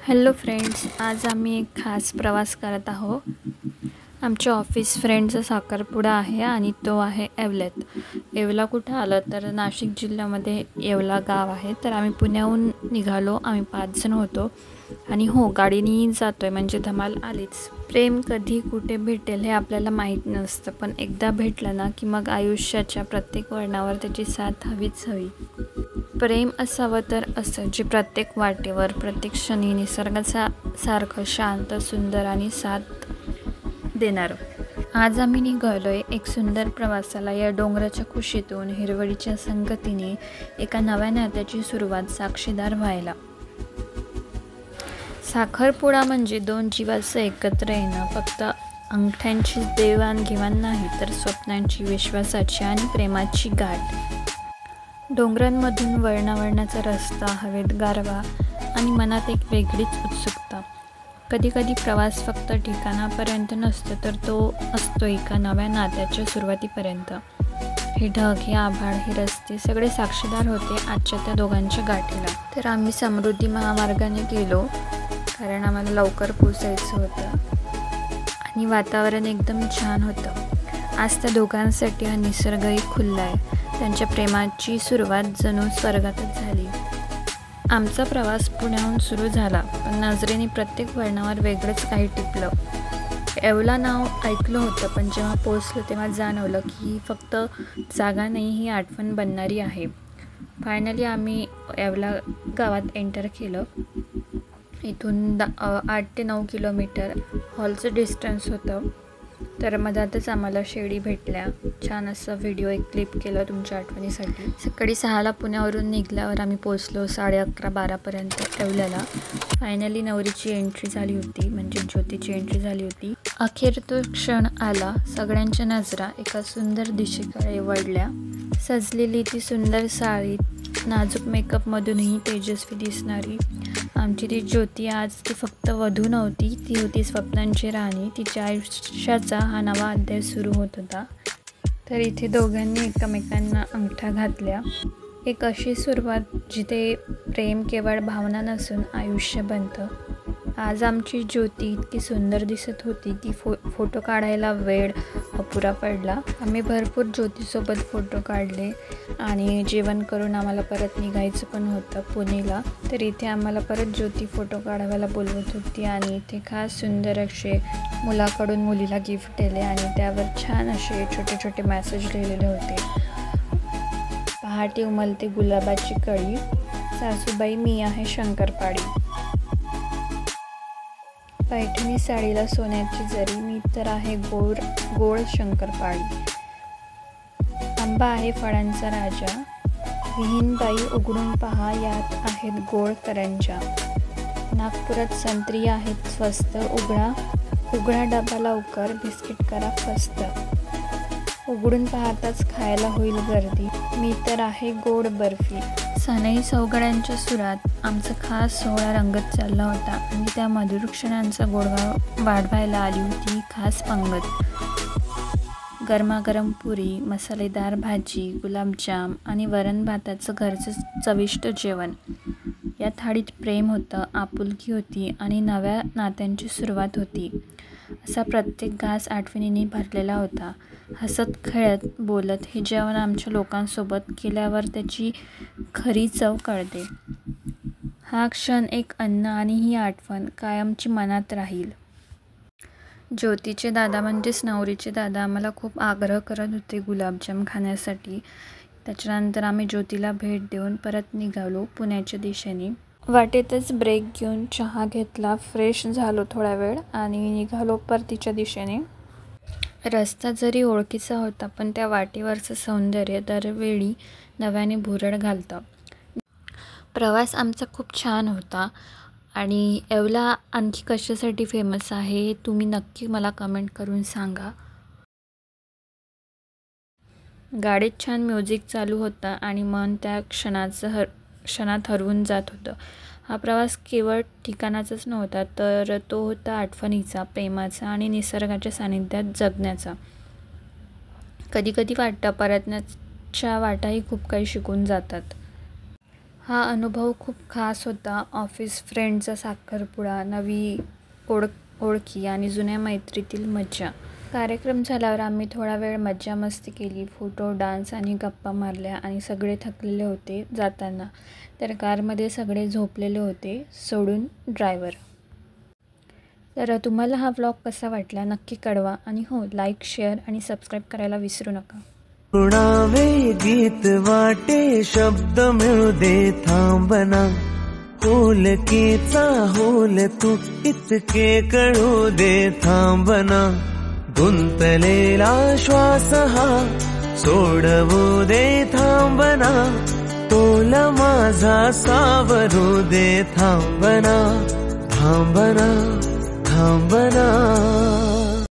Hello friends, आज आम्ही एक खास प्रवास करत आहोत. आमच्या ऑफिस फ्रेंडचा साखरपुडा आहे आणि तो आहे येवल्यात. येवला कुठं आलं तर नाशिक जिल्ह्यामध्ये येवला गाव आहे. तर आम्ही पुण्याहून निघालो. आम्ही 5 जण होतो आणि हो, गाडीने जातो आहे म्हणजे धमाल आलीच. प्रेम कधी कुठे भेटेल हे आपल्याला माहीत नसतं, पण एकदा भेटलं ना की मग आयुष्याच्या प्रत्येक वळणावर त्याची साथ हवीच हवी. प्रेम असावं तर असं, जे प्रत्येक वाटेवर, प्रत्येक क्षणी निसर्गाचा सारखं शांत, सुंदर आणि साथ देणारं. आज आम्ही निघालोय एक सुंदर प्रवासाला. या डोंगराच्या कुशीतून, हिरवळीच्या संगतीने एका नव्या नात्याची सुरुवात साक्षीदार व्हायला. साखरपुडा म्हणजे 2 जीवाचं एकत्र येणं. फक्त अंगठ्यांची देवाणघेवाण नाही, तर स्वप्नांची, विश्वासाची आणि प्रेमाची गाठ. डोंगरांमधून वळणावळणाचा रस्ता, हवेत गारवा आणि मनात एक वेगळीच उत्सुकता. कधीकधी प्रवास फक्त ठिकाणापर्यंत नसतो, तर तो असतो एका नव्या नात्याच्या सुरुवातीपर्यंत. हे ढग, हे आभाळ, हे रस्ते सगळे साक्षीदार होते आजच्या त्या दोघांच्या गाठीला. तर आम्ही समृद्धी महामार्गाने गेलो, कारण आम्हाला लवकर पोचायचं होतं आणि वातावरण एकदम छान होतं. आज त्या दोघांसाठी हा निसर्गही खुलला आहे. त्यांच्या प्रेमाची सुरुवात जणू स्वर्गातच झाली. आमचा प्रवास पुण्याहून सुरू झाला, पण नजरेने प्रत्येक वळणावर वेगळंच काही टिपलं. येवला नाव ऐकलं होतं, पण जेव्हा पोचलो तेव्हा जाणवलं की ही फक्त जागा नाही, ही आठवण बनणारी आहे. फायनली आम्ही येवला गावात एंटर केलं. इथून 8 ते 9 किलोमीटर हॉलचं डिस्टन्स होतं. तर मधातच आम्हाला शेळी भेटल्या. छान असं व्हिडिओ एक क्लिप केलं तुमच्या आठवणीसाठी. सकाळी 6ला पुण्यावरून निघाल्यावर आम्ही पोचलो 11:30-12पर्यंत येवल्याला. फायनली नवरीची एंट्री झाली होती, म्हणजे ज्योतीची एंट्री झाली होती. अखेर तो क्षण आला. सगळ्यांच्या नजरा एका सुंदर दिशेकडे वळल्या. सजलेली ती सुंदर साडी, नाजूक मेकअपमधूनही तेजस्वी दिसणारी आमची ती ज्योती, आज ती फक्त वधू नव्हती, ती होती स्वप्नांची राणी. तिच्या आयुष्याचा हा नवा अध्याय सुरू होत होता. तर इथे दोघांनी एकमेकांना अंगठा घातल्या. एक अशी सुरुवात जिथे प्रेम केवळ भावना नसून आयुष्य बनतं. आज आमची ज्योती इतकी सुंदर दिसत होती की फोटो काढायला वेळ अपुरा पडला. आम्ही भरपूर ज्योतीसोबत फोटो काढले आणि जेवण करून आम्हाला परत निघायचं पण होतं पुणेला. तर इथे आम्हाला परत ज्योती फोटो काढायला बोलवत होती आणि इथे खास सुंदर असे मुलाकडून मुलीला गिफ्ट दिले आणि त्यावर छान असे छोटे छोटे मेसेज लिहिलेले होते. पहाटे उमलते गुलाबाची कळी, सासूबाई मी आहे शंकरपाळी. पैठणी साडीला सोन्याची जरी, मी तर आहे गोड शंकरपाळी. आंबा आहे फळांचा राजा, विहीनबाई उघडून पहा यात आहेत गोड करंजा. नागपुरात संत्री आहेत स्वस्त, उघडा डबा लवकर, बिस्किट करा फस्त. उघडून पाहताच खायला होईल गर्दी, मी तर आहे गोड बर्फी. सनई सौगड्यांच्या सुरात आमचा खास सोहळा रंगत चालला होता आणि त्या मधुर क्षणांचा गोडवा वाढवायला आली होती खास पंगत. गरमागरम पुरी, मसालेदार भाजी, गुलाबजाम आणि वरण भाताचं घरचं चविष्ट जेवण. या थाळीत प्रेम होतं, आपुलकी होती आणि नव्या नात्यांची सुरुवात होती. असा प्रत्येक घास आठवणींनी भरलेला होता. हसत खेळत बोलत हे जेवण आमच्या लोकांसोबत केल्यावर त्याची खरी चव कळते. हा क्षण, एक अन्न आणि ही आठवण कायमची मनात राहील. ज्योतीचे दादा म्हणजेच नवरीचे दादा आम्हाला खूप आग्रह करत होते गुलाबजाम खाण्यासाठी. त्याच्यानंतर आम्ही ज्योतीला भेट देऊन परत निघालो पुण्याच्या दिशेने. वाटेतच ब्रेक घेऊन चहा घेतला, फ्रेश झालो थोडा वेळ आणि निघालो परतीच्या दिशेने. रस्ता जरी ओळखीचा होता, पण त्या वाटेवरचं सौंदर्य दरवेळी नव्याने भुरळ घालतं. प्रवास आमचा खूप छान होता आणि येवला आणखी कशासाठी फेमस आहे हे तुम्ही नक्की मला कमेंट करून सांगा. गाडीत छान म्युझिक चालू होता आणि मन त्या क्षणात हरवून जात होतं. हा प्रवास केवळ ठिकाणाचाच नव्हता, तर तो होता आठवणीचा, प्रेमाचा आणि निसर्गाच्या सानिध्यात जगण्याचा. कधीकधी वाटतं परतण्याच्या वाटाही खूप काही शिकून जातात. हा अनुभव खूप खास होता. ऑफिस फ्रेंडचा साखरपुडा, नवी ओळखी आणि जुन्या मैत्रीतील मज्जा. कार्यक्रम झाल्यावर आम्ही थोडा वेळ मज्जा मस्ती केली. फोटो, डान्स आणि गप्पा मारल्या आणि सगळे थकलेले होते जाताना. तर कारमध्ये सगळे झोपलेले होते सोडून ड्रायव्हर. तर तुम्हाला हा व्लॉग कसा वाटला नक्की कळवा. आणि हो, लाईक, शेअर आणि सबस्क्राईब करायला विसरू नका. पुणावे गीत वाटे शब्द मिळू दे थांबना. होलकीचा होल तू इतके कळू दे थांबना. गुंतलेला श्वास हा सोडवू दे थांबना. तोल माझा सावरू दे थांबना. थांबना थांबना.